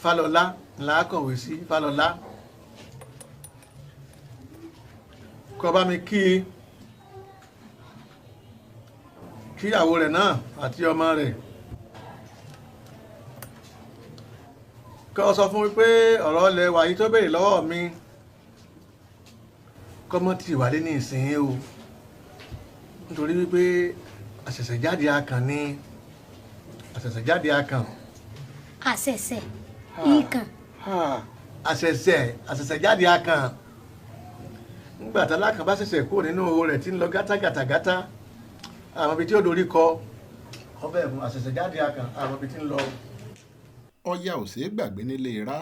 Fálọlá ńlá kọ̀wé sí Fálọlá kó bá mi kíyàwó rẹ̀ náà àti ọmọ rẹ̀ kó sọ fún mi pé ọ̀rọ̀ ilẹ̀ wa yìí tó béèrè lọ́wọ́ mi kọ́mọ́ ti wálé ní ìsìn o nítorí wípé àṣẹ̀ṣẹ̀jáde akàn ni àṣẹ̀ṣẹ̀jáde akàn. Àṣẹ̀ṣẹ̀ ikàn. àṣẹ̀ṣẹ̀jáde akàn nígbà tá lákàn bá ṣẹ̀ṣẹ̀ kúrò nínú owó rẹ̀ tí ń lọ gátagàtagátá àwọn ibi tí ó dorí kọ ọbẹ̀ ẹ̀fún àṣẹ̀ṣẹ̀jáde akàn àwọn ibi tí ń lọ. Ọya ò ṣeé gbàgbé nílé ra,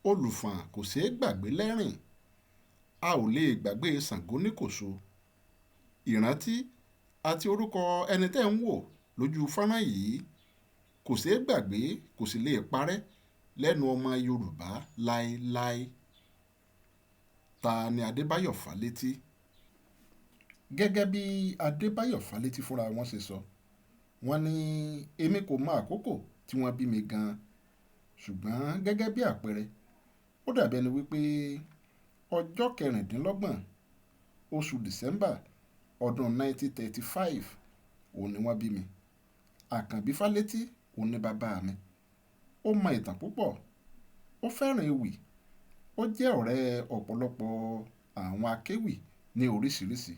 olùfọ̀n kò ṣeé gbàgbé lẹ́rìn, a ò lè gbàgbé Ṣàngó níkòso. Ìrántí àti orúkọ ẹni tẹ́ ń wò lójú fọ́nrán yìí kò ṣeé gbàgbé kò sì lè parẹ́ lẹ́nu ọmọ Yorùbá láéláé. Ta ni Adébáyọ̀ Fálétí? Gẹ́gẹ́ bí Adébáyọ̀ Fálétí fúnra wọn ṣe sọ, wọ́n ní èmi kò mọ àkókò tí wọ́n bí mi gan-an, ṣùgbọ́n gẹ́gẹ́ bí àpẹẹrẹ ó dàbí ẹni wípé ọjọ́ 26 oṣù December ọdún 1935 òun ni wọ́n bí mi. Àkànbí Fálétí òun ni bàbá mi. Ó mọ ìtàn púpọ̀, ó fẹ́ràn ewì, ó jẹ́ ọ̀rẹ́ ọ̀pọ̀lọpọ̀ àwọn akéwì ní oríṣiríṣi,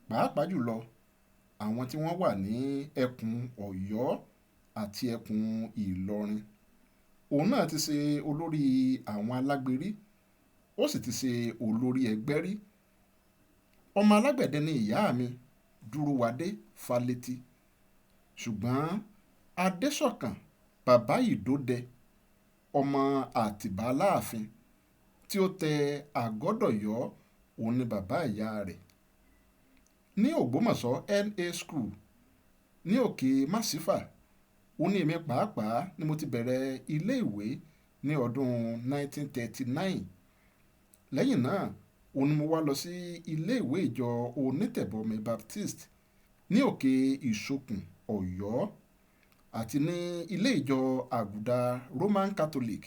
pàápàá jùlọ àwọn tí wọ́n wà ní ẹkùn Ọ̀yọ́ àti ẹkùn Ìlọrin. Òun náà ti ṣe olórí àwọn alágbèrí, ó sì ti ṣe olórí ẹgbẹ́ rí. Ọmọ alágbẹ̀dẹ ni ìyá mi, Dúrówadé Fálétí, ṣùgbọ́n Adésọ̀kàn bàbá Ìdódẹ ọmọ Àtìbá Aláàfin tí ó tẹ Àgọ́dọ̀yọ́ òun ni bàbá ìyá rẹ̀. Ní Ògbómọ̀ṣọ́ NA School ní Òkè Màsífà òun ni èmi pàápàá ni mo ti bẹ̀rẹ̀ ilé ìwé ní ọdún 1939. Lẹ́yìn náà òun ni mo wá lọ sí ilé ìwé ìjọ Onítẹ̀bọmi Baptist ní Òkè Ìṣokùn Ọ̀yọ́ àti ní ilé ìjọ Àgùdà Roman Catholic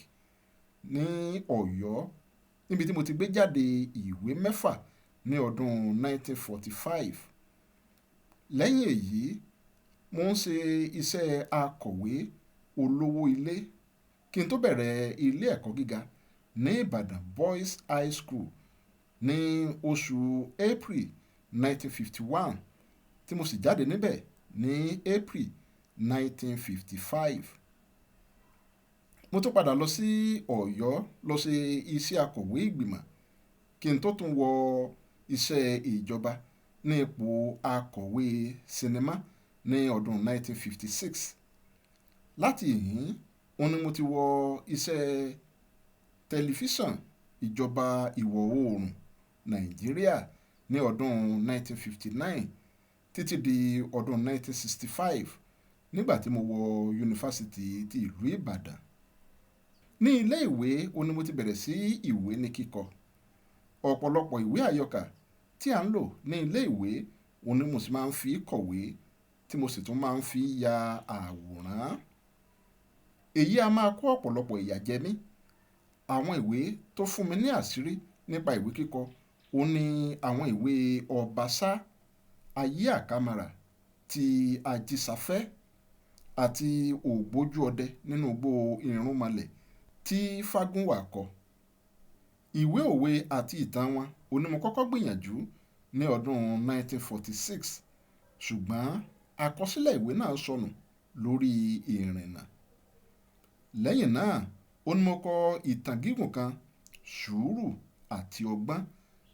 ní Ọ̀yọ́, níbi tí mo ti gbé jáde ìwé 6 ní ọdún 1945. Lẹ́yìn èyí mo ń ṣe iṣẹ́ akọ̀wé olówó ilé kí n tó bẹ̀rẹ̀ ilé ẹ̀kọ́ gíga ní Ìbàdàn Boys High School ní oṣù April 1951 tí mo sì jáde níbẹ̀ ní April 1955. Mo tún padà lọ sí Ọ̀yọ́ lọ ṣe iṣẹ́ akọ̀wé ìgbìmọ̀ kí n tó tún wọ iṣẹ́ ìjọba ní ipò akọ̀wé sinimá ní ọdún 1956. Láti ìhín òun ni mo ti wọ iṣẹ́ tẹlifíṣàn ìjọba ìwọ̀ oòrùn Nàìjíríà ní ọdún 1959 títí di ọdún 1965 nígbà tí mo wọ yunifásitì ti ìlú Ìbàdàn. Ní ilé ìwé òun ni mo ti bẹ̀rẹ̀ sí ìwé ní kíkọ. Ọ̀pọ̀lọpọ̀ ìwé àyọkà tí à ń lò ní ilé ìwé òun ni mo sì máa ń fi kọ̀wé tí mo sì tún máa ń fi ya àwòrán. Èyí a máa kó ọ̀pọ̀lọpọ̀ ìyà jẹ mí. Àwọn ìwé tó fún mi ní àṣírí nípa ìwé kíkọ òun ni àwọn ìwé Ọbaṣá, Ayé Àkàmàrà ti Ajísáfẹ́ àti Ògbójú ọdẹ nínú igbó Irúnmọlẹ̀ tí Fágúnwà kọ. Ìwé òwe àti ìtàn wọn òun ni mo kọ́kọ́ gbìyànjú ní ọdún 1946, ṣùgbọ́n àkọsílẹ̀ ìwé náà sọnù lórí ìrìnnà. Lẹ́yìn náà ó ní mo kọ ìtàn gígùn kan, Sùúrù àti Ọgbọ́n,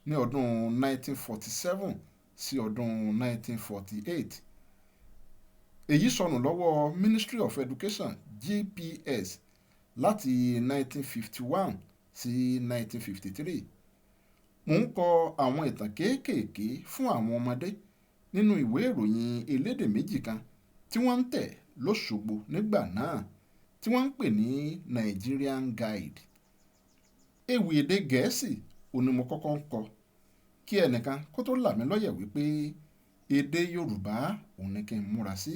ní ọdún 1947 sí ọdún 1948. Èyí sọnù lọ́wọ́ Ministry of Education GPS láti 1951 sí 1953. Mo ń kọ àwọn ìtàn kéékèèké fún àwọn ọmọdé nínú ìwé ìròyìn elédè méjì kan tí wọ́n ń tẹ̀ lóṣogbo nígbà náà tí wọ́n ń pè ní Nigerian Guide. Ewì èdè Gẹ̀ẹ́sì òun ni mo kọ́kọ́ ń kọ kí ẹnìkan kó tó là mí lọ́yẹ̀ wípé èdè Yorùbá òun ni kí n múra sí.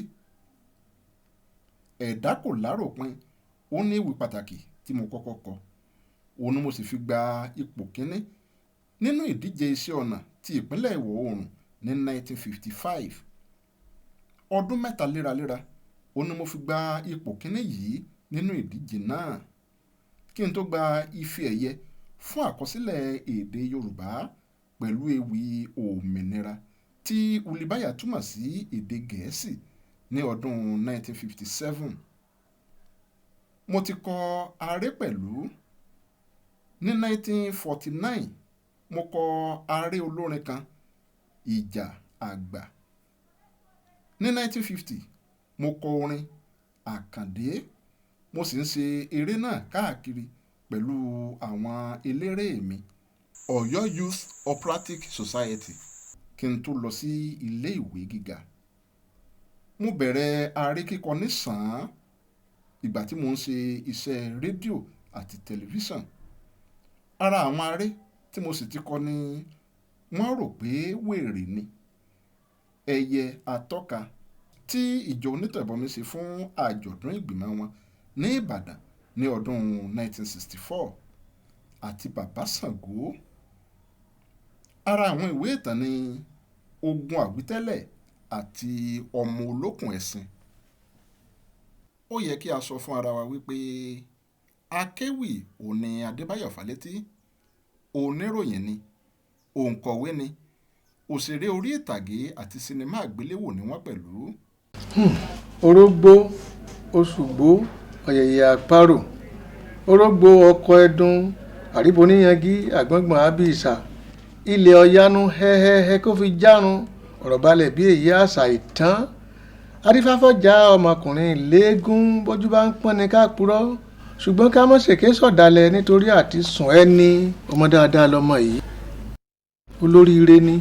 Ẹ̀dá kò láròpin ó ní ìwé pàtàkì tí mo kọ́kọ́ kọ. Òun ni mo sì fi gba ipò kíní nínú ìdíje iṣẹ́ ọnà ti ìpínlẹ̀ ìwọ̀ oòrùn ní 1955. Ọdún 3 léraléra òun ni mo fi gba ipò kíní yìí nínú ìdíje náà kí n tó gba ife ẹ̀yẹ fún àkọsílẹ̀ èdè Yorùbá pẹ̀lú ewì òmìnira tí Ulibaya túmọ̀ sí èdè Gẹ̀ẹ́sì ní ọdún 1957. Mo ti kọ aré pẹ̀lú. Ní 1949 mo kọ aré olórin kan, Ìjà Àgbà. Ní 1950 mo kọ orin Àkàndé. Mo sì ń ṣe eré náà káàkiri pẹ̀lú àwọn eléré mi, Ọ̀yọ́ Youth Operatic Society, kí n tó lọ sí ilé ìwé gíga. Mo bẹ̀rẹ̀ aré kíkọ ní sàn-án ìgbà tí mo ń ṣe iṣẹ́ rédíò àti tẹlifíṣàn. Ara àwọn aré tí mo sì ti kọ ni wọ́n rò pé wèrè ni, Ẹyẹ Atọ́ka tí ìjọ onítẹ̀bọmi ṣe fún àjọ̀dún ìgbìmọ̀ wọn ní Ìbàdàn ní ọdún 1964, àti Bàbá Ṣàngó. Ara àwọn ìwé ìtàn ni Ogun Àwítẹ́lẹ̀ àti Ọmọ Olókùn Ẹ̀sìn. Ó yẹ kí a sọ fún ara wa wípé akéwì òní Adébáyọ̀ Fálétí, oníròyìn ni, òǹkọ̀wé ni, òṣèré orí ìtàgé àti sinimá àgbéléwò ni wọ́n pẹ̀lú. Orógbó, Òṣùgbó, Ọ̀yẹ̀yẹ̀ Àparò, Orógbó ọkọ̀ ẹdun, Àríboníyangí, Àgbọ̀ngbọ̀n Abíìsà, ilẹ̀ ọ̀yanu hẹ́hẹ́hẹ́ kó fi járun, ọ̀rọ̀ balẹ̀ bí èyí àṣà ìtàn. Adífáfọ́jà ọmọkùnrin léegun, bójú bá ń pọ́n ni ká purọ́, ṣùgbọ́n ká mọ̀ ṣèké sọ̀dálẹ̀ nítorí àti sùn ẹni. Ọmọ dáadáa lọmọ yìí, olóríire ni.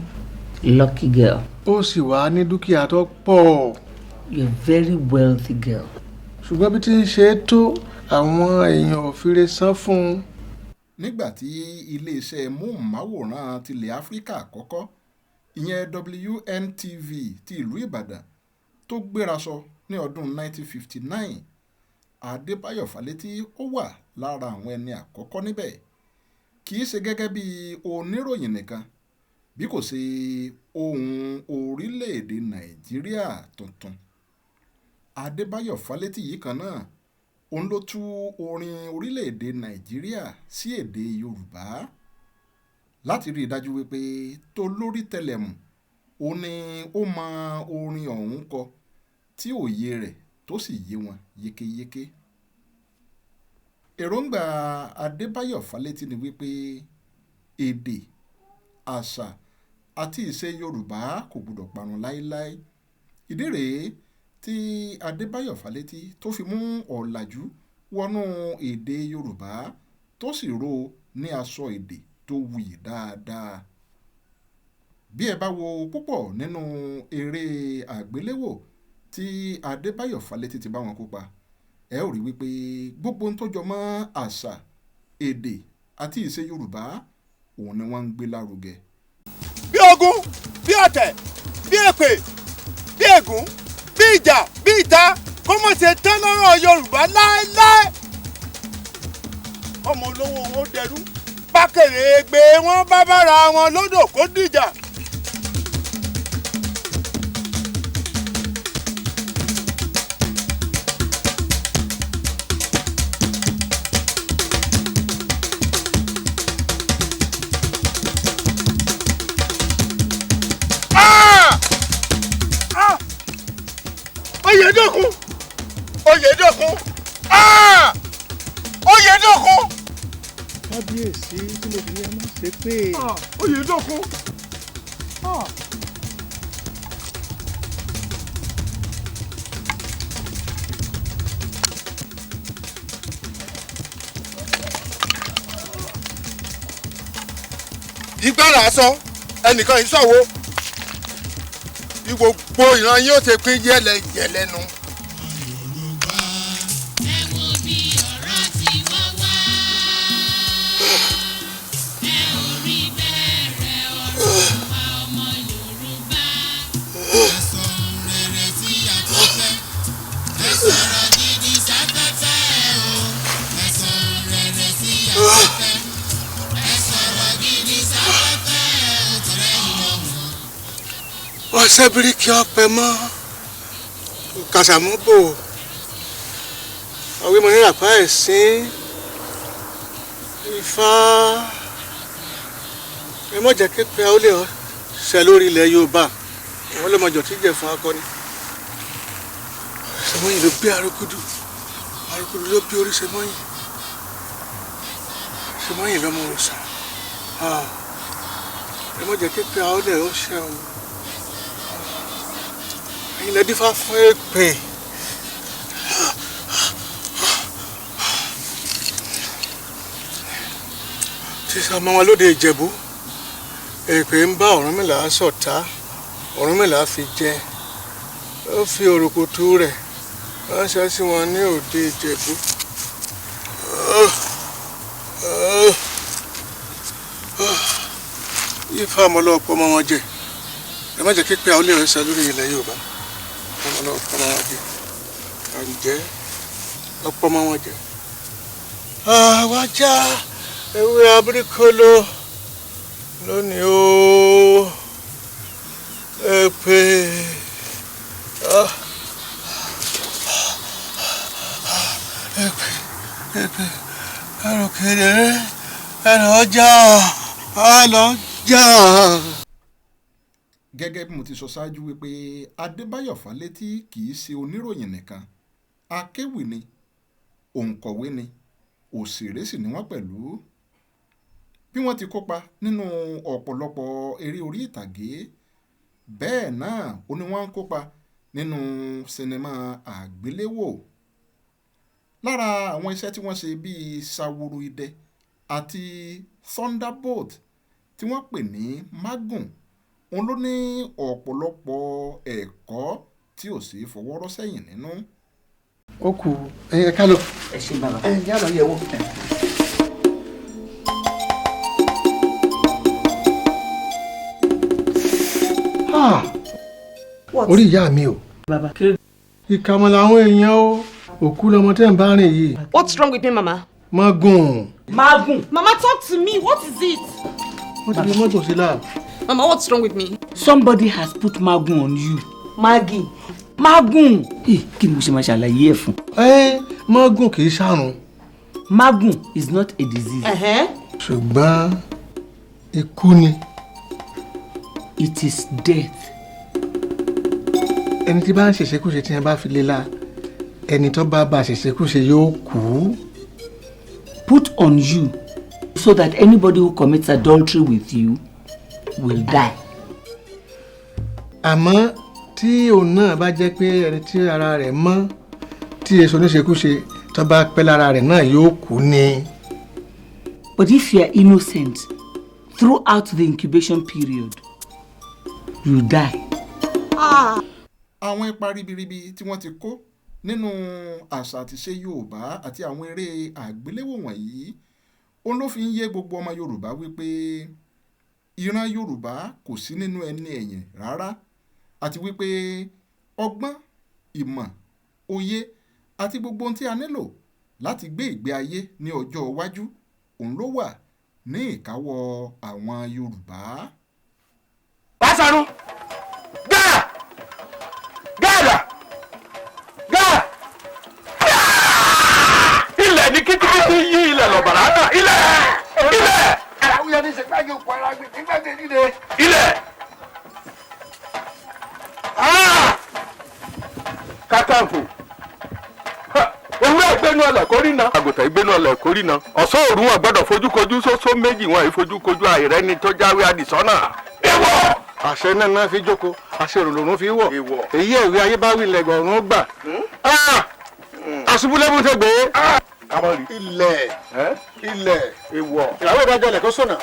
Lucky girl. Ó sì wá ní dúkìá tó pọ̀. You're a very wealthy girl. Ṣùgbọ́n bí tí ń ṣe é tó, àwọn èèyàn ò fire san fún un. Nígbà tí iléeṣẹ́ móhùnmáwòrán tilẹ̀ Áfíríkà àkọ́kọ́, ìyẹn WNTV ti ìlú Ìbàdàn, tó gbérasọ ní ọdún 1959, Adébáyọ̀ Fálétí ó wà lára àwọn ẹni àkọ́kọ́ níbẹ̀. Kì í ṣe gẹ́gẹ́ bí oníròyìn nìkan, bí kò ṣe ohùn orílẹ̀-èdè Nàìjíríà tuntun. Adébáyọ̀ Fálétí yìí kan náà, òun ló tú orin orílẹ̀-èdè Nàìjíríà sí èdè Yorùbá láti rí i dájú wípé tolórí tẹlẹ̀mù òun ni ó mọ orin ọ̀hún kọ tí òye rẹ̀ tó sì yé wọn yékéyéké. Èròǹgbà Adébáyọ̀ Fálétí ni wípé èdè, àṣà àti ìṣe Yorùbá kò gbọdọ̀ parun láéláé. Ìdí rèé tí Adébáyọ̀ Fálétí tó fi mú ọ̀làjú wọnú èdè Yorùbá tó sì ró ní aṣọ èdè tó wuyì dáadáa. Bí ẹ bá wo púpọ̀ nínú eré àgbéléwò tí Adébáyọ̀ Fálétí ti bá wọn kópa, ẹ ó rí wípé gbogbo ohun tó jọ mọ́ àṣà, èdè àti ìṣe Yorùbá òun ni wọ́n ń gbé lárugẹ. Bí ogun, bí ọ̀tẹ̀, bí èpè, bí ègún, bí ìjà, bí ìta, kó mọ̀ ṣe tán lọ́rọ̀ Yorùbá láéláé. Ọmọ olówó wọn ó dẹrú, bákèrè gbé wọn bá bára wọn lódò kó dìjà. Oyèdókun! Oyèdókun! Oyèdókun! Kábíyèsí tí mo fi ní ẹ má ṣe pé. Oyèdókun! Ìgbára aṣọ ẹnìkan ìṣòwò gbogbo ìran yóò ṣe pín yẹlẹyẹlẹ nu. Yorùbá ẹ wo bí ọ̀rọ̀ ti wá wá. Ẹ ò rí bẹ̀rẹ̀ ọ̀rọ̀ wa ọmọ Yorùbá. Ẹ sọ rere sí afẹ́fẹ́. Ẹ sọ̀rọ̀ gidi sáfẹ́fẹ́ o. ọ̀sẹ̀ bíríkì ọ̀pẹ mọ́ kàṣàmúbò ọ̀wé mo ní ràpá ẹ̀sìn Ifá ẹ mọ̀ jẹ́ képe ó lè ṣẹ lórí ilẹ̀ Yorùbá wọn ló mọ̀jọ̀ tí jẹ̀ fún akọni Ṣẹ̀mọ́yìn ló bí Arókúdù ló bí orí Ṣẹ̀mọ́yìn lọ́mọ òòṣà ẹ mọ̀ jẹ́ képe ó lè ó ṣẹ o ẹ̀yin lẹ dífá fún èpè tí sọmọ wọn lóde Ìjẹ̀bú èpè ń bá Ọ̀rúnmìlà ṣọ̀tá Ọ̀rúnmìlà fi jẹ ó fi òrùkùtù rẹ̀ ránṣẹ́ sí wọn ní òde Ìjẹ̀bú Ifá ọmọlọ́pọ̀ ọmọ wọn jẹ ẹ má jẹ́ kí pé àwọn olè rẹ̀ ṣe lórí ilẹ̀ Yorùbá ọmọlọ́pọ̀ ọmọ wọn jẹ àǹjẹ́ ọ̀pọ̀ ọmọ wọn jẹ àwájá ewé abirikolo lónìí ó èpè ẹrù kedere ẹrù ọjà àlọjà. Gẹ́gẹ́ bí mo ti sọ ṣáájú wípé Adébáyọ̀ Fálétí kì í ṣe oníròyìn nìkan akéwì ni òǹkọ̀wé ni òṣèré sì ni wọ́n pẹ̀lú. Bí wọ́n ti kópa nínú ọ̀pọ̀lọpọ̀ eré orí ìtàgé bẹ́ẹ̀ náà ó ní wọ́n ń kópa nínú sinimá àgbéléwò. Lára àwọn iṣẹ́ tí wọ́n ṣe bíi Ṣaworo Idẹ àti Thunderbolt tí wọ́n pè ní Magun òun ló ní ọ̀pọ̀lọpọ̀ ẹ̀kọ́ tí ò sí fọwọ́rọ́ sẹ́yìn nínú. ó kù ẹ ká lọ. ẹ ṣe bàbá. ẹ já lọ yẹ̀wò. orí ìyá mi o. Bàbá kí ló. ìkàmọ̀ làwọn èèyàn o òkú lọmọ tẹ́ ń bá rìn yìí. What's wrong with me, Mama? Magun. Magun. Mama, talk to me. What is it? wọ́n ti fi mọ́tò sí láà. Mama, what's wrong with me? Somebody has put Magun on you. Maggie. Magun. Kí ni mo ṣe máa ṣàlàyé ẹ̀ fún? Magun kì í ṣàrùn. Magun is not a disease. ṣùgbọ́n ikú ni. It is death. ẹni tí bá ń ṣèṣekúṣe tí wọ́n bá fi lé la ẹni tó bá bá ṣèṣekúṣe yóò kú. Put on you so that anybody who commits adultery with you will die. àmọ́ tí òun náà bá jẹ́ pé ẹni tí ara rẹ̀ mọ́ tí èso oníṣekúṣe tó bá pẹ́ lára rẹ̀ náà yóò kú ni. But if you are innocent throughout the incubation period, you die. Àwọn ipa ribiribi tí wọ́n ti kó nínú àṣà àti ṣe Yorùbá àti àwọn eré àgbéléwò wọ̀nyí òun ló fi ń yé gbogbo ọmọ Yorùbá wípé ìran Yorùbá kò sí nínú ẹni ẹ̀yìn rárá àti wípé ọgbọ́n ìmọ̀ òye àti gbogbo ohun tí a nílò láti gbé ìgbé ayé ní ọjọ́ iwájú òun ló wà ní ìkáwọ́ àwọn Yorùbá. Básàrún gáà gáàdà gáà ilẹ̀ ní kíkíkí yí ilẹ̀ lọ̀bàrà náà ilẹ̀ ilẹ̀. àwùjọ ní sèpáàgì òkú ara gbé nígbà tí èdè ilẹ̀. Kàkàǹfò owó ìgbénu ọlẹ̀ kórìíná àgùntàn ìgbénu ọlẹ̀ kórìíná ọ̀sán òru wọn gbọ́dọ̀ fojúkojú sósó méjì wọn ìfojúkojú àìrẹ́ni tó jáwé àdìsọ́nà. èèwọ̀. àṣẹ náà fi jókòó àṣẹ òrùlòrùn fi wọ̀ èyí ẹ̀wí ayé bá wí lẹ́gàn ọ̀run gbà. àṣubúlẹ́bù tẹ gbé. ilẹ̀ ilẹ̀ èèwọ̀. ìyàwó ìdájọ́ ilẹ̀ kó sọ̀nà.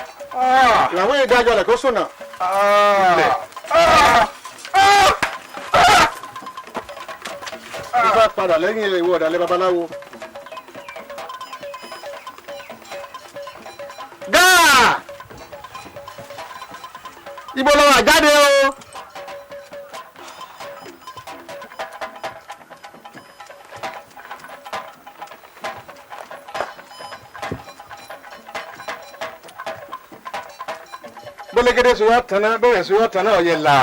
ìyàwó ìdájọ́ ilẹ̀ kó sọ̀nà. ilẹ̀. ìfà padà lẹ́yìn ìwọ ọ̀dàlẹ̀ babaláwo. gáà ibo lọ wà jáde o. bọ́lẹ́gẹ́dẹ́ sọ wá tán náà bẹ́ẹ̀ sọ wá tán náà ọ̀yẹ̀ là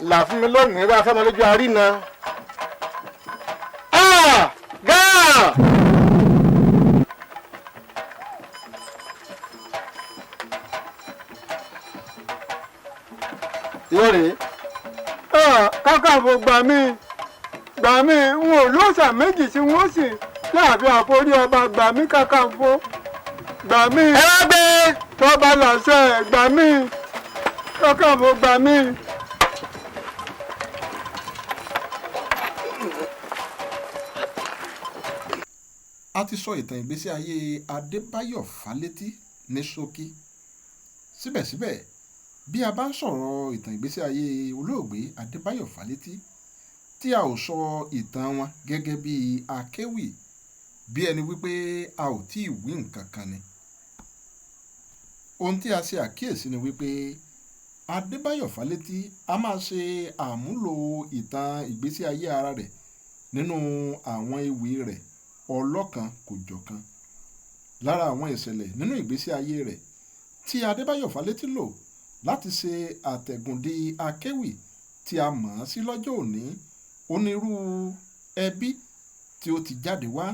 là fún mi lónìí bá fẹ́ mọ lójú àríná. gáà. lórí kákàfọ́ gbà mí n ò lóòṣà méjì tí wọ́n sì láàfin àforí ọba gbà mí kákàfọ́ gbà mí. ẹ wá gbé. tọ́ba làṣẹ gbà mí kákàfọ́ gbà mí. a ti sọ ìtàn ìgbésí ayé Adébáyọ̀ Fálétí ní ṣókí. síbẹ̀síbẹ̀ bí a bá ń sọ̀rọ̀ ìtàn ìgbésí ayé olóògbé Adébáyọ̀ Fálétí tí a ò sọ ìtàn wọn gẹ́gẹ́ bí akéwì bí ẹni wípé a ò tí ì wí nǹkan kan ni. ohun tí a ṣe àkíyèsí ni wípé Adébáyọ̀ Fálétí a máa ṣe àmúlò ìtàn ìgbésí ayé ara rẹ̀ nínú àwọn ewì rẹ̀ ọlọ́kan kòjọ̀kan. lára àwọn ìṣẹ̀lẹ̀ nínú ìgbésí ayé rẹ̀ tí Adébáyọ̀ Fálétí lò láti ṣe àtẹ̀gùndì akéwì tí a mọ̀ ọ́ sí lọ́jọ́ òní onírú ẹbí tí ó ti jáde wá.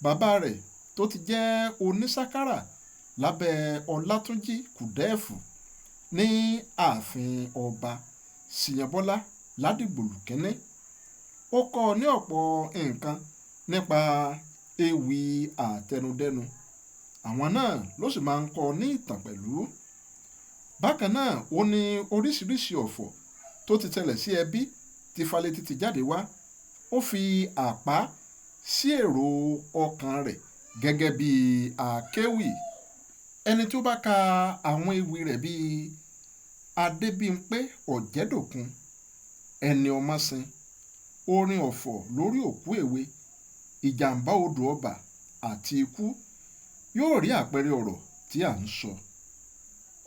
bàbá rẹ̀ tó ti jẹ́ onísákárà lábẹ́ Ọlátúnjí Kùdẹ́ẹ̀fù ní ààfin ọba Ṣìyànbọ́lá Ládìgbòlù Kínní. ó kọ́ ní ọ̀pọ̀ nǹkan nípa ewì àtẹnudẹ́nu. àwọn náà ló sì máa ń kọ́ ní ìtàn pẹ̀lú. bákan náà ó ní oríṣiríṣi ọ̀fọ̀ tó ti tẹ̀lẹ̀ sí ẹbí tí Fálétí ti jáde wá. ó fi àpá sí èrò ọkàn rẹ̀ gẹ́gẹ́ bí akéwì. ẹni tó bá ka àwọn ewì rẹ̀ bíi Adébímpé Ọ̀jẹ́dòkun, Ẹni Ọmọ́sin, Orin Ọ̀fọ̀ lórí òkú èwe, Ìjàmbá odò ọba àti Ikú yóò rí àpẹẹrẹ ọ̀rọ̀ tí à ń sọ.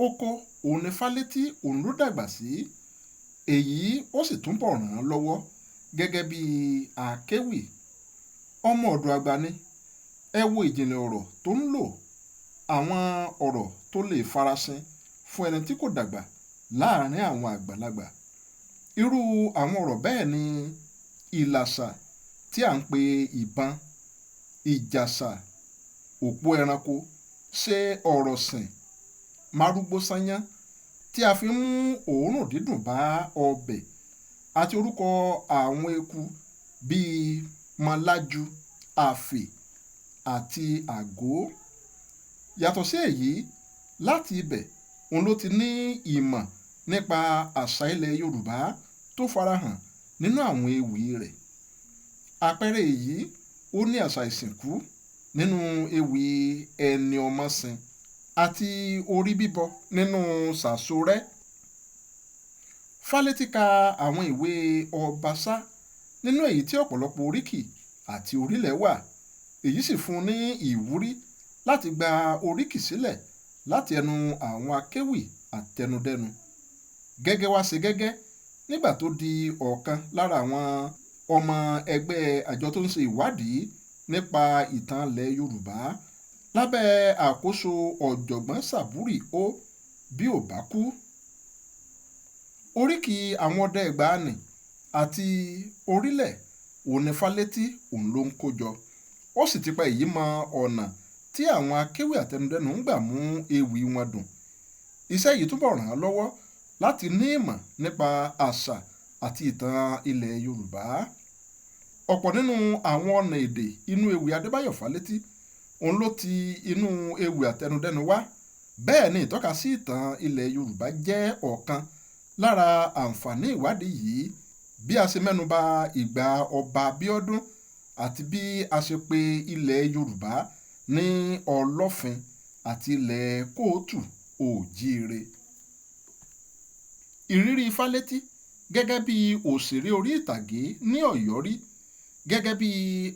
oko òun ni Fálétí òun ló dàgbà sí. èyí ó sì túnbọ̀ ràn án lọ́wọ́ gẹ́gẹ́ bí akéwì. ọmọ ọ̀dọ̀ àgbà ni. ẹ wo ìjìnlẹ̀ ọ̀rọ̀ tó ń lò, àwọn ọ̀rọ̀ tó lè farasin fún ẹni tí kò dàgbà láàrin àwọn àgbàlagbà. irú àwọn ọ̀rọ̀ bẹ́ẹ̀ ni ìlàsà tí à ń pe ìbọn, ìjàsà, òpó ẹranko, ṣe ọ̀rọ̀ sìn, márúgbó sányán tí a fi ń mú òórùn dídùn bá ọbẹ̀, àti orúkọ àwọn eku bíi mọ̀lájú, àfè àti àgó. yàtọ̀ sí èyí, láti ibẹ̀ òun ló ti ní ìmọ̀ nípa àṣà ilẹ̀ Yorùbá tó farahàn nínú àwọn ewì rẹ̀. àpẹẹrẹ èyí ó ní àṣà ìsìnkú nínú ewì Ẹni Ọmọ́sin àti orí bíbọ nínú Sàsórẹ́. Fálétí ka àwọn ìwé Ọbaṣá nínú èyí tí ọ̀pọ̀lọpọ̀ oríkì àti orílẹ̀ wà. èyí sì fún un ní ìwúrí láti gba oríkì sílẹ̀ láti ẹnu àwọn akéwì àtẹnudẹ́nu. gẹ́gẹ́ wá ṣe gẹ́gẹ́ nígbà tó di ọ̀kan lára àwọn ọmọ ẹgbẹ́ àjọ tó ń ṣe ìwádìí nípa ìtàn ilẹ̀ Yorùbá lábẹ́ àkóso ọ̀jọ̀gbọ́n Sàbúrì ó bí ò bá kú. oríkì àwọn ọdẹ ìgbàanì àti orílẹ̀ òun ni Fálétí òun ló ń kó jọ. ó sì ti pa èyí mọ ọ̀nà tí àwọn akéwì àtẹnudẹ́nu ń gbà mú ewì wọn dùn. iṣẹ́ yìí túbọ̀ ràn án lọ́wọ́ láti ní ìmọ̀ nípa àṣà àti ìtàn ilẹ̀ Yorùbá. ọ̀pọ̀ nínú àwọn ọ̀nà èdè inú ewì Adébáyọ̀ Fálétí òun ló ti inú ewì àtẹnudẹ́nu wá. bẹ́ẹ̀ ni ìtọ́ka sí ìtàn ilẹ̀ Yorùbá jẹ́ ọ̀kan lára àǹfààní ìwádìí yìí. bí a ṣe mẹ́nuba ìgbà ọba Abíọ́dún àti bí a ṣe pe ilẹ̀ Yorùbá ní Ọlọ́fin àti ilẹ̀ Kóòtù Òjíire. ìrírí Fálétí gẹ́gẹ́ bí òṣèré orí ìtàgé ní Ọ̀yọ́ rí, gẹ́gẹ́ bí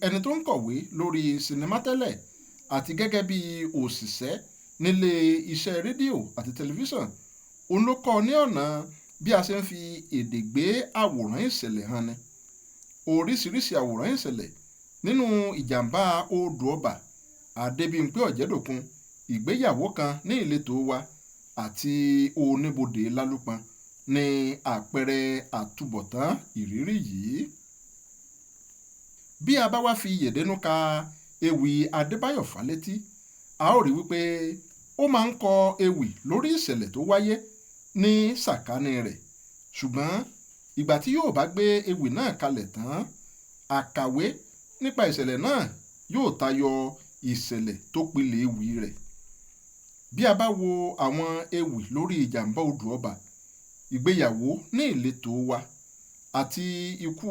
ẹni tó ń kọ̀wé lórí sinimá tẹ́lẹ̀, àti gẹ́gẹ́ bí òṣìṣẹ́ nílé iṣẹ́ rédíò àti tẹlifíṣàn. òun ló kọ́ ní ọ̀nà bí a ṣe ń fi èdè gbé àwòrán ìṣẹ̀lẹ̀ hàn ni. oríṣiríṣi àwòrán ìṣẹ̀lẹ̀ nínú Ìjàmbá odò ọba, Adébímpé Ọ̀jẹ́dòkun, Ìgbéyàwó kan ní ìletò wa àti Oníbodè Lálúpọn ni àpẹẹrẹ àtúbọ̀tán ìrírí yìí. Bí a bá wá fi iyèdénú ka ewì Adébáyọ̀ Fálétí, a ó rí wípé ó máa ń kọ ewì lórí ìṣẹ̀lẹ̀ tó wáyé ní sàkání rẹ̀, ṣùgbọ́n ìgbà tí yóò bá gbé ewì náà kalẹ̀ tán, àkàwé nípa ìṣẹ̀lẹ̀ náà yóò tayọ ìṣẹ̀lẹ̀ tó pilẹ̀ ewì rẹ̀. Bí a bá wo àwọn ewì lórí ìjàmbá odò ọba, ìgbéyàwó ní ìletò wa, àti ikú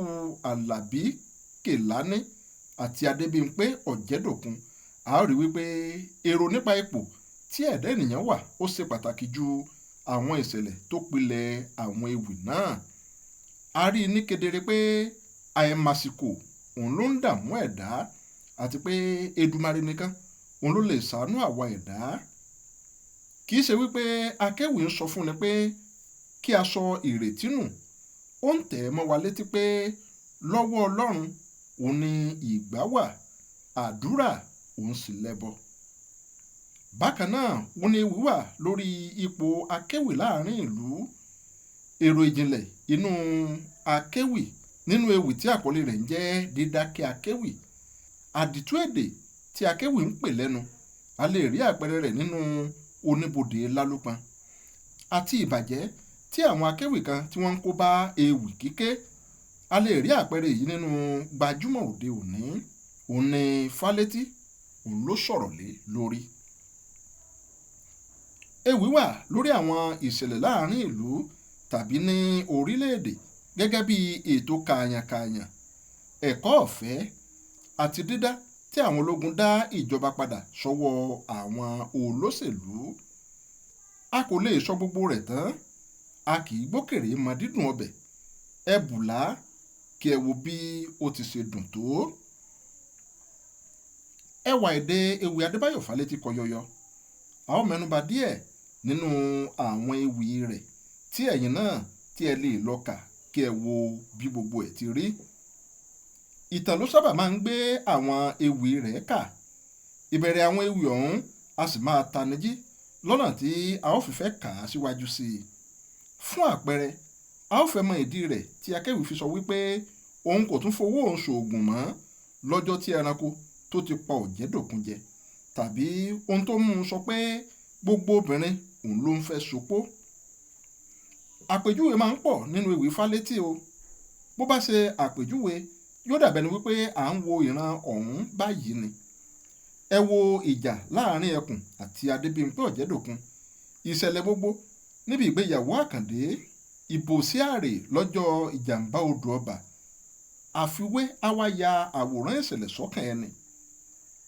Àlàbí Kèlání àti Adébímpé Ọ̀jẹ́dòkun, a ó rí wípé èrò nípa ipò tí ẹ̀dá ènìyàn wà ó ṣe pàtàkì ju àwọn ìṣẹ̀lẹ̀ tó pilẹ̀ àwọn ewì náà. A rí ní kedere pé àìmàsìkò òun ló ń dààmú ẹ̀dá, àti pé Èdùmàrè nìkan òun ló lè ṣàánú àwa ẹ̀dá. Kì í ṣe wípé akéwì ń sọ fún ni pé kí a sọ ìrètí nù, ó ń tẹ̀ mọ́ wa létí pé lọ́wọ́ Ọlọ́run òun ni ìgbà wà, àdúrà òun sì lẹ́bọ. Bákan náà òun ni ewì wà lórí ipò akéwì láàrin ìlú. Èrò ìjìnlẹ̀ inú akéwì nínú ewì tí àkọlé rẹ̀ ń jẹ́ dídákẹ́ akéwì, àdìtú èdè tí akéwì ń pè lẹ́nu, a lè rí àpẹẹrẹ rẹ̀ nínú Oníbodè Lálúpọn, àti ìbàjẹ́ tí àwọn akéwì kan tí wọ́n ń kó bá ewì kíké, a lè rí àpẹẹrẹ yìí nínú Gbajúmọ̀ òde òní. Òun ni Fálétí òun ló sọ̀rọ̀ lé lórí. Ewì wà lórí àwọn ìṣẹ̀lẹ̀ láàrin ìlú tàbí ní orílẹ̀-èdè gẹ́gẹ́ bí ètò kààyàn-kààyàn, ẹ̀kọ́ ọ̀fẹ́, àti dídá tí àwọn ológun dá ìjọba padà sọ́wọ́ àwọn olóṣèlú. A kò lè sọ gbogbo rẹ̀ tán, a kì í gbókèrè mọ dídùn ọbẹ̀, ẹ bùlá kí ẹ wo bí ó ti ṣe dùn tó. Ẹwà èdè ewì Adébáyọ̀ Fálétí kọ yọyọ. A ó mẹ́nubà díẹ̀ nínú àwọn ewì rẹ̀ tí ẹ̀yin náà tí ẹ lè lọ kà kí ẹ wo bí gbogbo ẹ̀ ti rí. Ìtàn ló sábà máa ń gbé àwọn ewì rẹ̀ kà. Ìbẹ̀rẹ̀ àwọn ewì ọ̀hún a sì máa tanijí lọ́nà tí a ó fi fẹ́ kà á síwájú sí i. Fún àpẹẹrẹ, a ó fẹ́ mọ ìdí rẹ̀ tí akéwì fi sọ wípé òun kò tún fowó òun ṣoògùn mọ́ lọ́jọ́ tí ẹranko tó ti pa Ọ̀jẹ́dòkun jẹ, tàbí ohun tó mú un sọ pé gbogbo obìnrin òun ló ń fẹ́ sopó. Àpèjúwe máa ń pọ̀ nínú ewì Fálétí o. Bó bá ṣe àpèjúwe, yóò dàbẹ̀ ni wípé à ń wo ìran ọ̀hún báyìí ni. Ẹ wo ìjà láàrin ẹkùn àti Adébímpé Ọ̀jẹ́dòkun, ìṣẹ̀lẹ̀ gbogbo níbi ìgbéyàwó Àkàndé, ìbò sí àrè lọ́jọ́ ìjàmbá odò ọba. Àfiwé á wá ya àwòrán ìṣẹ̀lẹ̀ sọ́kàn ẹni.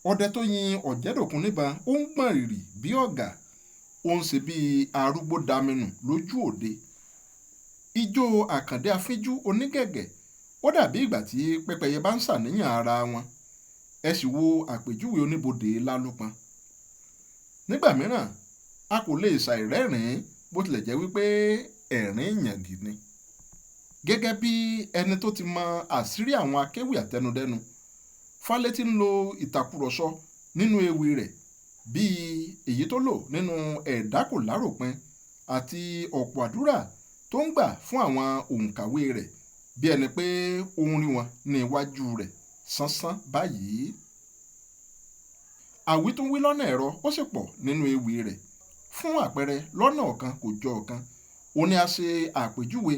Ọdẹ tó yin Ọ̀jẹ́dòkun níbọn ó ń gbọ̀n rìrì bí ọ̀gà, ó ń ṣe bí arúgbó daminù lójú òde. Ijó Àkàndé afínjú onígẹ̀gẹ̀ ó dàbí ìgbà tí pẹ́pẹ́yẹ bá ń ṣàníyàn ara wọn. Ẹ sì wo àpèjúwe Oníbodè Lálúpọn. Nígbà mìíràn a kò lè ṣàìrẹ́rìn-ín bó tilẹ̀ jẹ́ wípé ẹ̀rín ìyàngì ni. Gẹ́gẹ́ bí ẹni tó ti mọ àṣírí àwọn akéwì àtẹnudẹ́nu, Fálétí ń lo ìtàkùrọ̀sọ nínú ewì rẹ̀ bíi èyí tó lò nínú Ẹ̀dá kò láròpin àti ọ̀pọ̀ àdúrà tó ń gbà fún àwọn òǹkàwé rẹ̀ bí ẹni pé òun rí wọn ní iwájú rẹ̀ sánsán báyìí. Àwítúnwí lọ́nà ẹ̀rọ ó sì pọ̀ nínú ewì rẹ̀. Fún àpẹẹrẹ, lọ́nà ọ̀kan kò jọ ọ̀kan, ó ní a ṣe àpèjúwe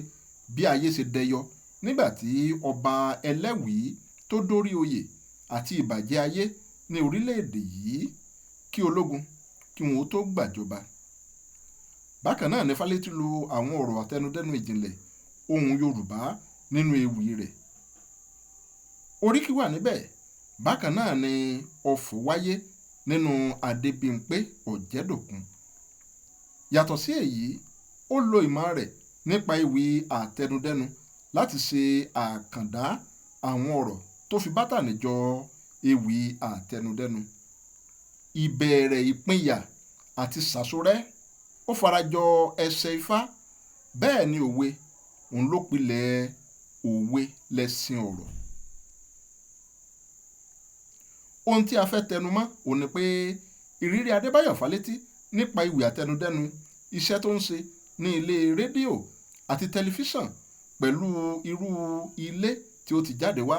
bí ayé ṣe dẹyọ nígbà tí ọba ẹlẹ́wìí tó dórí oyè àti ìbàjẹ́ ayé ní orílẹ̀-èdè yìí kí ológun kí wọn ó tó gbàjọba. Bákan náà ni Fálétí lo àwọn ọ̀rọ̀ àtẹnudẹ́nu ìjìnlẹ̀ ohùn Yorùbá nínú ewì rẹ̀. Oríkì wà níbẹ̀. Bákan náà ni ọ̀fọ̀ wáyé nínú Adébímpé Ọ̀jẹ́dòkun. Yàtọ̀ sí èyí, ó lo ìmọ̀ rẹ̀ nípa ewì àtẹnudẹ́nu láti ṣe àkàndá àwọn ọ̀rọ̀ tó fi bátànì jọ ewì àtẹnudẹ́nu. Ìbẹ̀rẹ̀ ìpínyà àti sàsórẹ́ ó farajọ ẹsẹ̀ Ifá, bẹ́ẹ̀ ni òwe òun ló pilẹ̀ òwe lẹṣin ọ̀rọ̀. Ohun tí a fẹ́ tẹnumọ́ òun ni pé ìrírí Adébáyọ̀ Fálétí nípa ewì àtẹnudẹ́nu, iṣẹ́ tó ń ṣe ní ilé rédíò àti tẹlifíṣàn pẹ̀lú irú ilé tí ó ti jáde wá,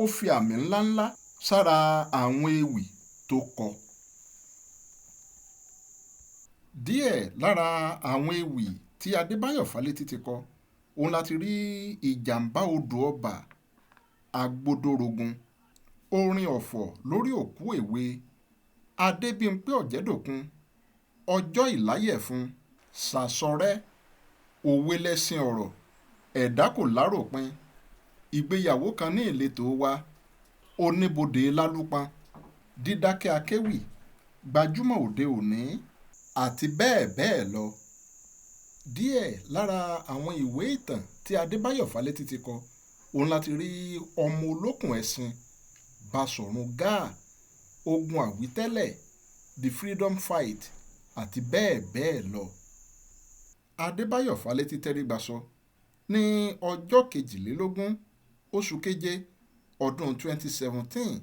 ó fi àmì ńláńlá sára àwọn ewì tó kọ. Díẹ̀ lára àwọn ewì tí Adébáyọ̀ Fálétí ti kọ òun láti rí ìjàmbá odò ọba, agbódòrógun, orin ọ̀fọ̀ lórí òkú èwe, Adébímpé Ọ̀jẹ̀dòkun, ọjọ́ ìláyẹ̀fun, sàsọrẹ́, òwe lẹ́sìn ọ̀rọ̀, ẹ̀dá kò láròpin, ìgbéyàwó kan ní ìletò wa, oníbodè lálùpàn, dídákẹ́ akéwì, gbajúmọ̀ òde òní àti bẹ́ẹ̀ bẹ́ẹ̀ lọ. Díẹ̀ lára àwọn ìwé ìtàn tí Adébáyọ̀ Fálétí ti kọ òun láti rí ọmọ olókùn ẹ̀sìn, Basọ̀run Gáà, ogun àwítẹ́lẹ̀, the freedom fight àti bẹ́ẹ̀ bẹ́ẹ̀ lọ. Adébáyọ̀ Fálétí tẹrígbàsọ ní ọjọ́ 22 oṣù keje ọdún 2017.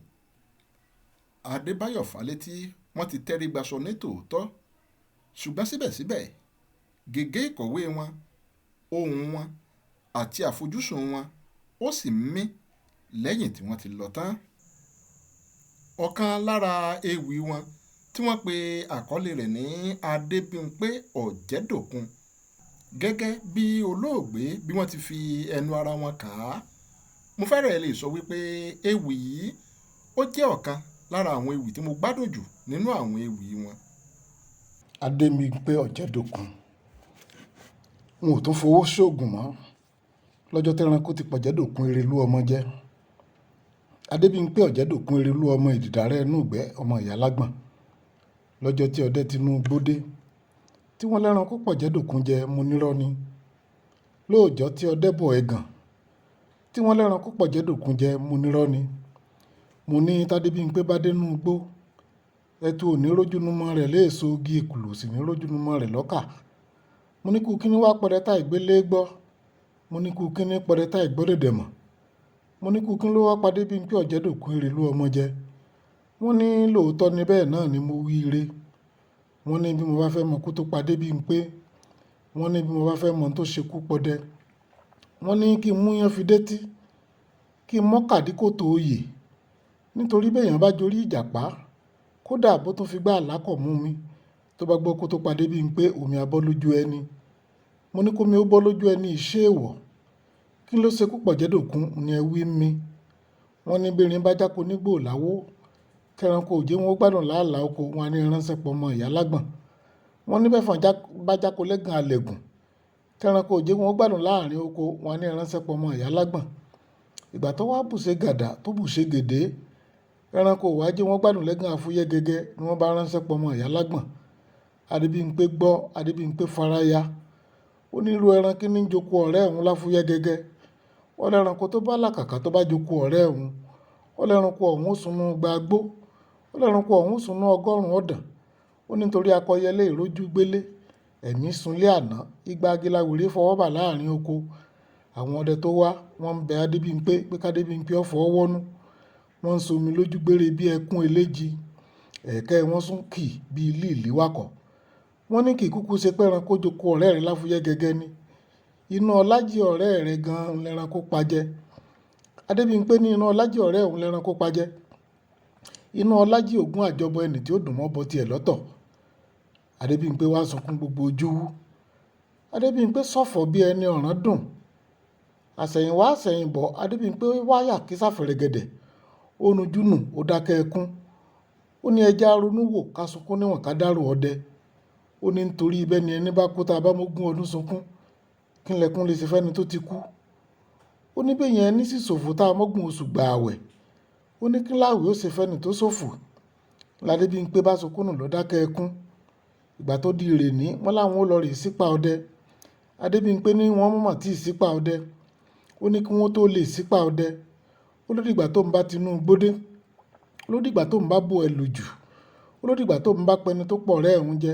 Adébáyọ̀ Fálétí wọ́n ti tẹrígbàsọ ní tòótọ́, ṣùgbọ́n síbẹ̀síbẹ̀ gègé ìkọ̀wé wọn, ohùn wọn àti àfojúsùn wọn ó sì mí lẹ́yìn tí wọ́n ti lọ tán. Ọ̀kan lára ewì wọn tí wọ́n pe àkọlé rẹ̀ ní Adébímpé Ọ̀jẹ̀dòkun, gẹ́gẹ́ bí olóògbé bí wọ́n ti fi ẹnu ara wọn kà á, mo fẹ́rẹ̀ lè sọ wípé ewì yìí ó jẹ́ ọ̀kan lára àwọn ewì tí mo gbádùn jù nínú àwọn ewì wọn. Adébímpé Ọ̀jẹ̀dòkun, n ò tún fowó ṣoògùn mọ́ lọ́jọ́ tẹ́ranko ti pọ̀jẹ̀dòkun erelú ọmọ jẹ́. Adébímpé Ọ̀jẹ̀dòkun erelú ọmọ ìdìdàrẹ́ inú ìgbẹ́ ọmọ ìyá lágbọ̀n, lọ́jọ́ tí ọdẹ tinú gbódé tí wọ́n lẹ́ranko pọ̀jẹ̀dòkun jẹ, mo nírọ́ ni. Lóòjọ́ tí ọdẹ bọ̀ ẹ̀gàn tí wọ́n lẹ́ranko pọ̀jẹ̀dòkun jẹ, mo nírọ́ ni. Mo ní tádébímpé bá dénú igbó, ẹtu ò ní rójúnumọ́ rẹ̀ léèso ogi, èkùlù sì ní rójúnumọ́ rẹ̀ lọ́kà. Mo ní kú kíní wá pọ̀dẹ́ta ìgbélé gbọ́, mo ní kú kíní pọ̀dẹ́ta ìgbọ́dẹ̀dẹ̀ mọ̀, mo ní kú kíní ló wá padé Bímpé Ọ̀jẹ̀dòkun erelú ọmọ jẹ. Wọ́n ní lóòótọ́ ni bẹ́ẹ̀ náà ni mo wí ire. Wọ́n ní bí mo bá fẹ́ mọ kú tó padé Bímpé, wọ́n ní bí mo bá fẹ́ mọ tó ṣekú pọdẹ, wọ́n ní kí n mú yán fi détí, kí n mọ́kàdí kò tó yè, nítorí bẹ́yàn bá jorí ìjàpá, kódà bó tún fi gbá àlákọ̀ mú mi, tó bá gbọ́ kó tó padé Bímpé omi abọ́ lójú ẹni. Mo ní kómi ó bọ́ lójú ẹni ìṣe èèwọ̀, kí ló ṣekú pọ̀jẹ̀dòkun ni ẹ wí mi. Wọ́n ní bẹ́rin bá jáko nígbò láwó, kẹranko òjé wọn ó gbádùn láàlá oko, wọn ní ránṣẹ́ pọ̀ mọ́ ìyá lágbọ̀n. Wọ́n ní bẹ́fọ̀n bá jáko lẹ́gàn alẹ̀gùn, kẹranko òjé wọn ó gbádùn láàrin oko, wọn ní ránṣẹ́ pọ̀ mọ́ ìyá lágbọ̀n. Ìgbà tó wá bùṣe gàdà tó bùṣe gèdè, ẹranko òwájé wọn gbádùn lẹ́gàn afúyẹ́ gẹ́gẹ́ ni wọ́n bá ránṣẹ́ pọ̀ mọ́ ìyá lágbọ̀n. Adébímpé gbọ́, Adébímpé faraya. Ó ní irú ẹran kí ní joko ọ̀rẹ́ òun láfúyẹ́ gẹ́gẹ́. Wọ́n lẹ́ranko tó bá làkàkà tó bá joko ọ̀rẹ́ òun. Wọ́n lẹ́ranko ọ̀hún ó sunú gbàgbó. Wọ́n lẹ́ranko ọ̀hún ó sunú 100 ọ̀dàn. Ó ní nítorí akọyẹlé ìrójú gbélé, ẹ̀mí sunlé àná, igba agiláwèrè fọwọ́ bà láàrin oko. Àwọn ọdẹ tó wá, wọ́n ń bẹ Adébímpé pé kádébímpé ó fọwọ́ wọ́nú. Wọ́n ń somi lójú gbére bí ẹkún eléjì. Ẹ̀kẹ́ wọ́n sún kì bí ilé ìléwàkọ̀. Wọ́n ní kì í kúkú ṣe pé ẹranko joko ọ̀rẹ́ rẹ̀ láfúyẹ́ gẹ́gẹ́ ni. Inú ọlájì ọ̀rẹ́ rẹ̀ gan-an lẹ́ranko pajẹ. Adébímpé ní inú ọlájì ọ̀rẹ́ òun lẹ́ranko pajẹ. Inú ọlájì ògún àjọbọ ẹni tí ó dùn mọ́ bọ tiẹ̀ lọ́tọ̀. Adébímpé wá sunkún gbogbo ojú wú. Adébímpé ṣọ̀fọ̀ bí ẹni ọ̀ràn dùn. Àsẹ̀yìnwá àsẹ̀yìnbọ̀ Adébímpé wáyà kí sáfẹ̀rẹ̀gẹ̀dẹ̀. Ó nujú nù, ó dákẹ́ ẹkún. Ó ní ẹja ronú wò ká sunkún níwọ̀n ká dárò ọdẹ. Ó ní nítorí ibẹ̀ ni ẹni bá kú tá a bá mógún ọdún sunkún, kí lẹkún lè ṣe fẹ́ni tó ti kú. Ó ní bẹ́yẹn ẹni sì ṣòfò tá a mọ́gbọ̀n oṣù gbà àwẹ̀. Ó ní kí láwẹ̀ ó ṣe fẹ́ni tó ṣòfò. Ládébímpé bá sunkún nù ló dákẹ́ ẹkún. Ìgbà tó di ìrèní wọ́n láwọn ó lọ rè sípa ọdẹ. Adébímpé ní wọ́n mọ̀ tí ì sípa ọdẹ. Ó ní kí wọ́n tó lè sípa ọdẹ. Ó ló dìgbà tó ń bá tinú gbódé. Ó ló dìgbà tó ń bá bo ẹlù jù. Ó ló dìgbà tó ń bá pẹni tó pọ̀ rẹ́ ẹ̀hún jẹ.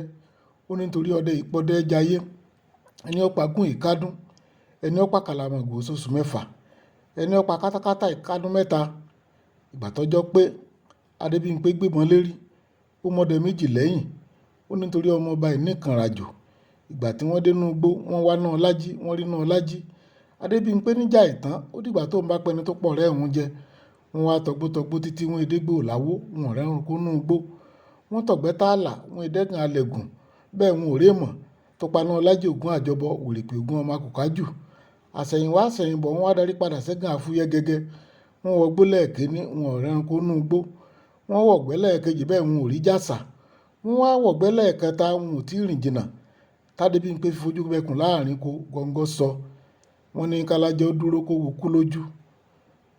Ó ní nítorí ọdẹ ìpọdẹ jayé. Ẹni ó pa gún ìkádún, ẹni ó pa kàlàmọ̀gbò oṣooṣù 6, ẹni ó pa kátákátá ìkádún 3. Ìgbà tọ́jọ́ pé Adébímpé gbébọn lérí, ó mọ́dẹ 2 lẹ́yìn. Ó ní nítorí ọmọ ọba ìníkanrajò, ìgbà tí wọ́n dénú igbó wọ́n wá náà lájí wọ́n rí náà lájí. Adébímpé níjà ìtàn ó dìgbà tó ń bá pẹni tó pọ̀ rẹ́ òun jẹ. Wọ́n wá tọgbótọgbó títí wọ́n edégbò láwó wọn rẹ́rùn kó nú igbó. Wọ́n tọ̀gbẹ́ tààlà wọ́n edẹ́gàn alẹ̀gùn bẹ́ẹ̀ wọn ò rí mọ̀ tó paná lájí ògún àjọbọ òrèpè ògún ọmọ akùkájù. Àsẹ̀yìnwá àsẹ̀yìnbọ̀ wọ́n wá darí padà sẹ́gàn àfúyẹ́ gẹ́gẹ́. Wọ́n wọgbó lẹ́ẹ̀kíní wọn ò rẹ́rùn kó nú igbó. Wọ́n wọ̀gbẹ́ lẹ́ẹ̀kejì bẹ́ẹ̀ wọn ò rí jàsà. Wọ́n wá wọ̀gbẹ́ lẹ́ẹ̀kẹta wọn ò tí ì rìn jìnnà. Tádébímpé fi fojú bẹkùn láàrin kó gọ́ngọ́ sọ. Wọ́n ní kálájẹ́ ó dúró kó wò kú lójú.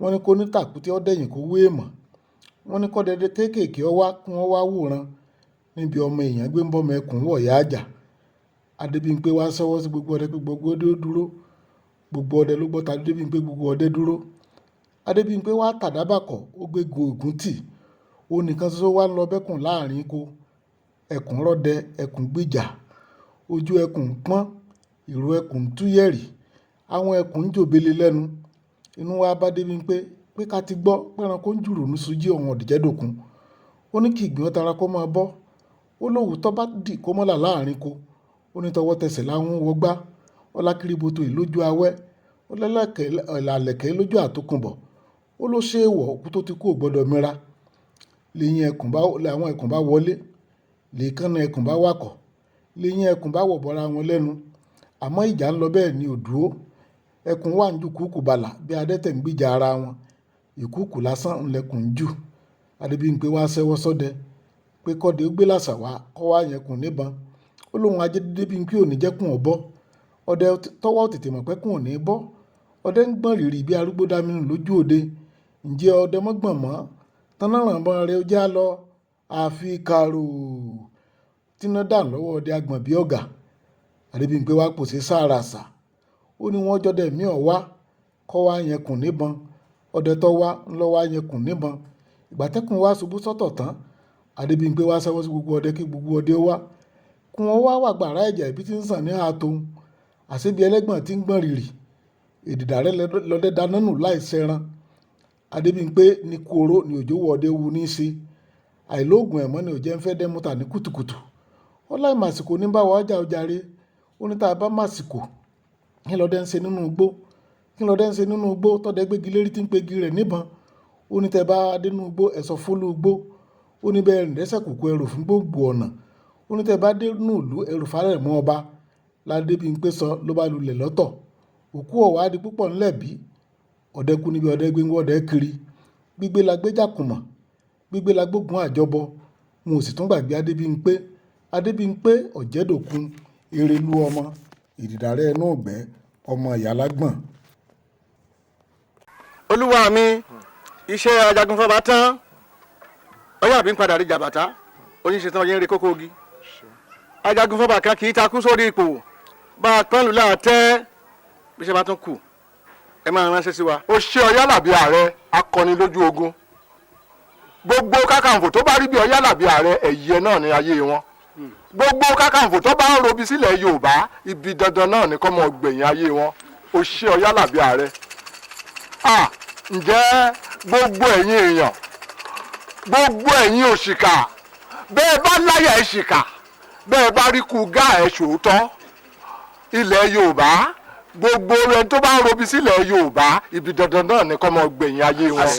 Wọ́n ní kó ní tàkúté ó dẹ̀yìn kó wé mọ̀. Wọ́n ní kọ́dẹdẹ kéékèèké ó wá kí wọ́n wá wòran níbi ọmọ èèyàn gbé ń bọ́ mẹ́kùn wọ̀yá àjà. Adébímpé wá sọ́wọ́ sí gbogbo ọdẹ pé gbogbo ọdẹ ó dúró. Gbogbo ọdẹ ló gbọ́ Adébímpé gbogbo ọdẹ dúró. Adébímpé wá tàdábàkọ̀ ó gbé go ògún tì. Ó nìkan ṣoṣo wá ń lọ bẹ́kùn láàrin kó. Ẹkùn rọ́dẹ ẹkùn gbìjà. Ojú ẹkùn pọ́n ìró ẹkùn túyẹ̀rì. Àwọn ẹkùn ń jòbele lẹ́nu. Inú wa bá Adébímpé pé ká ti gbọ́ pẹ́ran kó ń jùrò ní sojí ọ̀hún ọ̀dìjẹ́dòkun. Ó ní kí ìgbín ọ̀tara kó máa bọ́. Ó lówùútọ́ bá dì kó mọ́là láàrin kó. Ó ní tọwọ́ tẹsẹ̀ láwọn wọgbá. Ọlákìrìbòtò ìlójú awẹ́. Ó lẹ́lẹ̀kẹ́ lójú àtòkùnbọ̀. Ó ló ṣe é wọ̀ òkú tó ti kú ò gbọ́dọ̀ mìíràn. Làwọn ẹkùn bá wọlé. Lèékánná ẹkùn bá wàkọ̀. Lẹ́yìn ẹkùn bá wọ̀ bọ́ra wọn lẹ́nu. Àmọ́ ìjà ń lọ bẹ́ẹ̀ ni ò dúró. Ẹkùn wà ń ju kúkú balà bí adẹ́tẹ̀ ń gbìjà ara wọn. Ìkúkù lásán ńlẹkùn ń jù. Adébímpé wá sẹ́wọ́ sọ́dẹ pé kọ́dẹ ó gbé làṣà wá kọ́ wá yẹkùn níbọn. Ó lóun ajé Adébímpé ò ní jẹ́kùn ọ̀bọ. Ọdẹ tọwọ́ tètè mọ̀ pẹ́kùn ò ní bọ́. Ọdẹ ń gbọ̀n rìrì bí arúgbó dámínú lójú òde. Ǹjẹ́ ọdẹ mọ́gbọ̀n mọ́? Tanáranbọn rẹ̀ ó já lọ. Àfi kàrò tíná dà lọ́wọ́ ọdẹ agbọ̀n bí ọ̀gà. Adébímpé wá pòṣé sáàràsà. Ó ní wọ́n jọdẹ mí ọ̀ wá kọ́ wá yẹkùn níbọn. Ọdẹ tó wá ńlọ wá yẹkùn níbọn. Ìgbà tẹ́kùn wá ṣubú sọ́tọ̀ tán. Adébímpé wá sẹ́wọ́ sí gbogbo ọdẹ kí gbogbo ọdẹ wá. Kí wọ́n wá wà gbàrá ẹ̀jẹ̀ ibi tí ń sàn ní ààtòun. Àṣebí ẹlẹ́gbọ̀n tí ń gbọ̀n rìrì. Èdìdàrẹ́ lọ́dẹ dáná nù láì sẹ́ran. Adébímpé ní kóró ni òjò wọ ọdẹ wu ní í ṣe. Àìlóògùn ẹ̀mọ́ ni òjẹ́ ń fẹ́ dẹ́múta ní kùtùkùtù. Ọláì màsìkò ní bá wa ọjà ọjàre. Ó ní tá a bá màsìkò kí lọ́dẹ ń ṣe nínú igbó. Kí lọ́dẹ ń ṣe nínú igbó tọ́dẹ gbégi lérí tí ń pegi rẹ̀ níbọn. Ó ní tẹ́ bá dénú igbó ẹ̀sọ́ fólú igbó. Ó ní bẹ́ẹ̀ rìn lẹ́sẹ̀ kòkó ẹrù fún gbogbo ọ̀nà. Ó ní tẹ́ bá dénú ìlú ẹrù fárẹ̀ mọ́ ọba. Ládébímpé sọ ló bá lulẹ̀ lọ́tọ̀. Òkú ọ̀wá di púpọ̀ ńlẹ̀ bí. Ọdẹ kú níbi ọdẹ gbé ń wọ́dẹ kiri. Gbígbé la gbé jàkùmọ̀. Gbígbé la gbógun àjọbọ. Wọn ò sì tún gbàgbé Adébímpé. Adébímpé ọ̀jẹ̀dòkun erelú ọmọ ìdìdàrẹ́ ẹnu ọ̀gbẹ́ ọmọ ìyálágbọ̀n. Olúwa mi iṣẹ́ ajagunfọ́ba tán ọyá mi ń padà rí jàbàtà oníṣetán ọyẹ́ ń rí kókó ogi. Ajagunfọ́ba kan kì í takú sórí ipò bá a pọ́nlù láàtẹ́ bí ṣe bá tún kù ẹ máa ránṣẹ́ sí wa. ó ṣe Ọ̀yálàbí ààrẹ akọni lójú ogun. Gbogbo kákàǹfò tó bá rí bí Ọ̀yálàbí ààrẹ ẹ̀yẹ náà ní ayé wọn. Gbogbo kákàǹfò tó bá ń robi sílẹ̀ Yorùbá ibi dandan náà ní kọ́mọ gbẹ̀yìn ayé wọn. Ó ṣe Ọ̀yálàbí ààrẹ. Ǹjẹ́ gbogbo ẹ̀yin èèyàn gbogbo ẹ̀yin òṣìkà bẹ́ẹ̀ bá láyà ẹ̀ ṣìkà bẹ́ẹ̀ bá rí kú gá ẹ̀ ṣòótọ́ ilẹ̀ Yorùbá gbogbo rẹ̀ tó bá ń robi sílẹ̀ Yorùbá ibi dandan náà ní kọ́mọ gbẹ̀yìn ayé wọn.